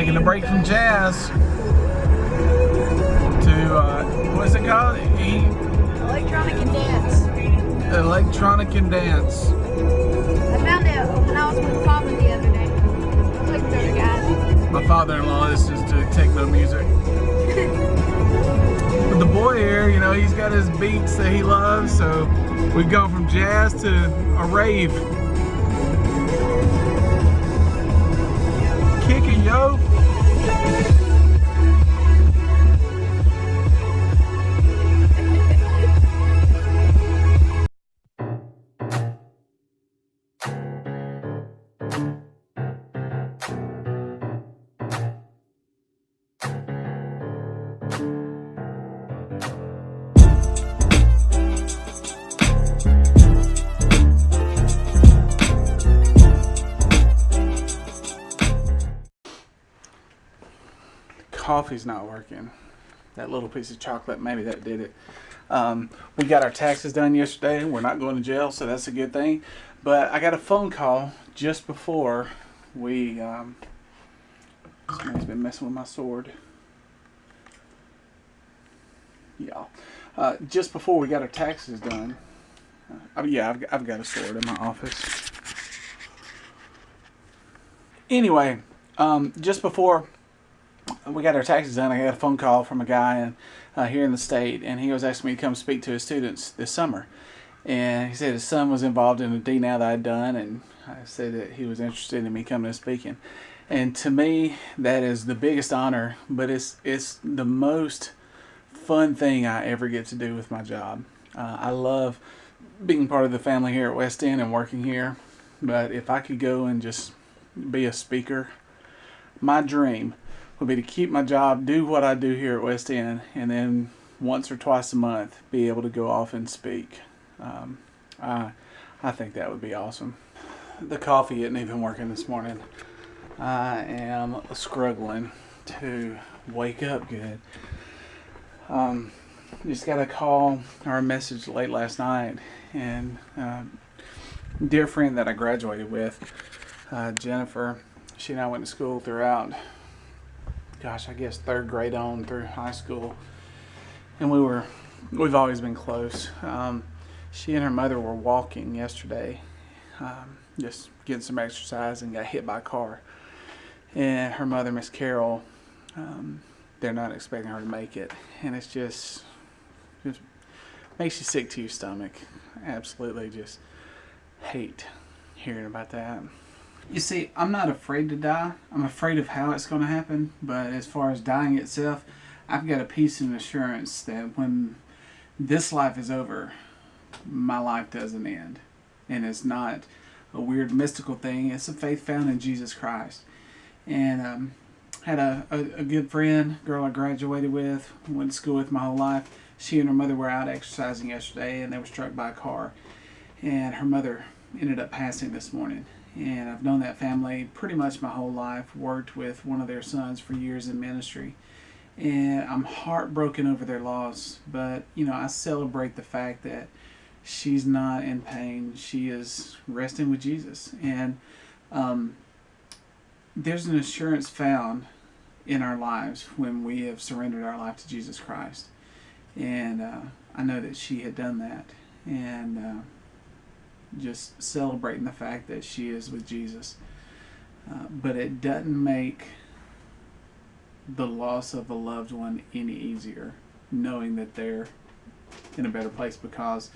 taking a break from jazz to, what's it called? Electronic and dance. Electronic and dance. I found it when I was with Papa the other day. I was like the other guys. My father-in-law listens to techno music. But the boy here, you know, he's got his beats that he loves, so we've gone from jazz to a rave. Kick it, yo! Coffee's not working. That little piece of chocolate, maybe that did it. We got our taxes done yesterday. We're not going to jail, so that's a good thing. But I got a phone call just before we... somebody's been messing with my sword. Yeah. Just before we got our taxes done. Yeah, I've got a sword in my office. Anyway, just before we got our taxes done, I got a phone call from a guy here in the state, and he was asking me to come speak to his students this summer. And he said his son was involved in a D-Now that I'd done, and I said that he was interested in me coming and speaking. And to me, that is the biggest honor, but it's the most fun thing I ever get to do with my job. I love being part of the family here at West End and working here, but if I could go and just be a speaker, my dream would be to keep my job, do what I do here at West End, and then once or twice a month be able to go off and speak. I think that would be awesome. The coffee isn't even working this morning. I am struggling to wake up good. Just got a call or a message late last night, and a dear friend that I graduated with, Jennifer, she and I went to school throughout, gosh, I guess 3rd grade on through high school, and we've always been close. She and her mother were walking yesterday, just getting some exercise, and got hit by a car. And her mother, Miss Carol, they're not expecting her to make it, and it's just makes you sick to your stomach. Absolutely, just hate hearing about that. You see, I'm not afraid to die. I'm afraid of how it's going to happen, but as far as dying itself, I've got a peace and assurance that when this life is over, my life doesn't end. And it's not a weird mystical thing. It's a faith found in Jesus Christ. And had a good friend, girl I graduated with, went to school with my whole life. She and her mother were out exercising yesterday, and they were struck by a car. And her mother ended up passing this morning. And I've known that family pretty much my whole life, worked with one of their sons for years in ministry. And I'm heartbroken over their loss, but, you know, I celebrate the fact that she's not in pain. She is resting with Jesus. And there's an assurance found in our lives when we have surrendered our life to Jesus Christ. And I know that she had done that. And just celebrating the fact that she is with Jesus. But it doesn't make the loss of a loved one any easier, knowing that they're in a better place, because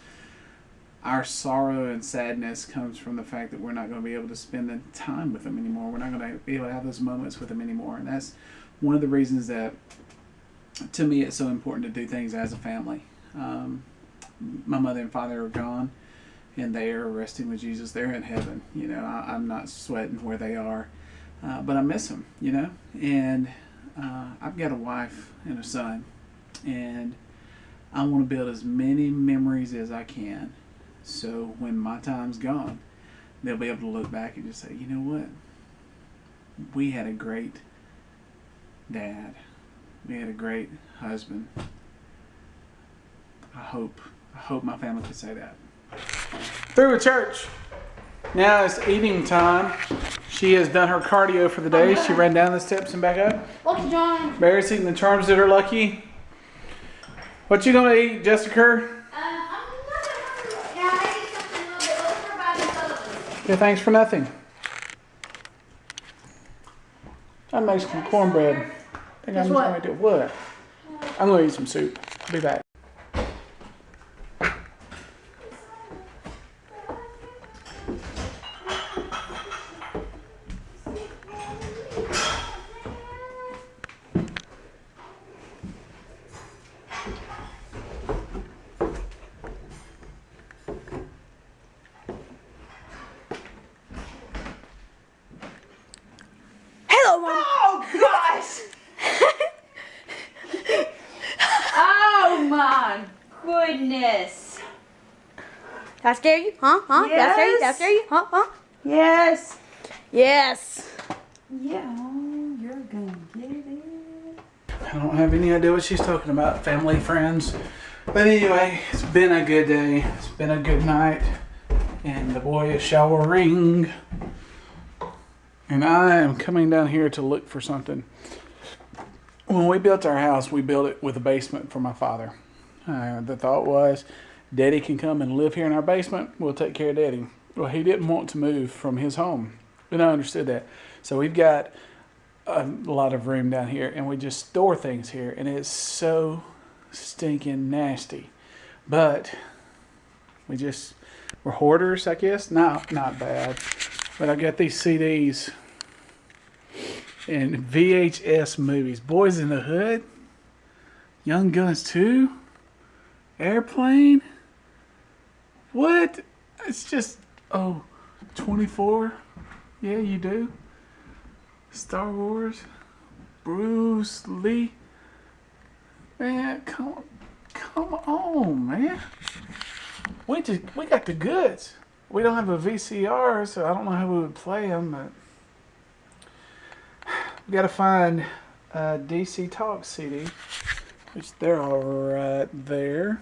our sorrow and sadness comes from the fact that we're not going to be able to spend the time with them anymore. We're not going to be able to have those moments with them anymore. And that's one of the reasons that, to me, it's so important to do things as a family. My mother and father are gone, and they are resting with Jesus. They're in heaven. You know, I'm not sweating where they are, but I miss them, you know. And I've got a wife and a son, and I want to build as many memories as I can, so when my time's gone, they'll be able to look back and just say, you know what? We had a great dad. We had a great husband. I hope my family could say that. Through with church. Now it's eating time. She has done her cardio for the day. She ran down the steps and back up. Lucky John. Barry's eating the charms that are lucky. What you gonna eat, Jessica? I'm not hungry. Yeah, I ate something a little bit over by the Okay, thanks for nothing. I made some cornbread. I think I'm just gonna do what? I'm gonna eat some soup. I'll be back. Hello, Mom. Oh gosh! Oh my goodness! That scare you? Huh? Huh? That scare you? That Yes. scare you? Huh? Huh? Yes. Yes. Yeah, you're gonna get it. I don't have any idea what she's talking about. Family, friends. But anyway, it's been a good day. It's been a good night. And the boy is showering. And I am coming down here to look for something. When we built our house, we built it with a basement for my father. The thought was, Daddy can come and live here in our basement. We'll take care of Daddy. Well, he didn't want to move from his home. And I understood that. So we've got a lot of room down here, and we just store things here. And it's so stinking nasty. But we're hoarders, I guess. Not bad. But I got these CDs and VHS movies. Boys in the Hood, Young Guns 2, Airplane. What? It's just, 24. Yeah, you do. Star Wars, Bruce Lee. Man, come on, man. We got the goods. We don't have a VCR, so I don't know how we would play them, but we got to find a DC Talk CD, which they're all right there,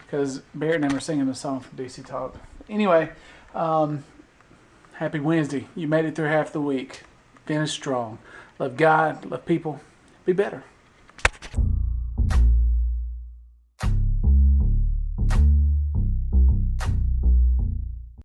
because Barrett and I were singing the song from DC Talk. Anyway, happy Wednesday. You made it through half the week. Finish strong. Love God, love people. Be better.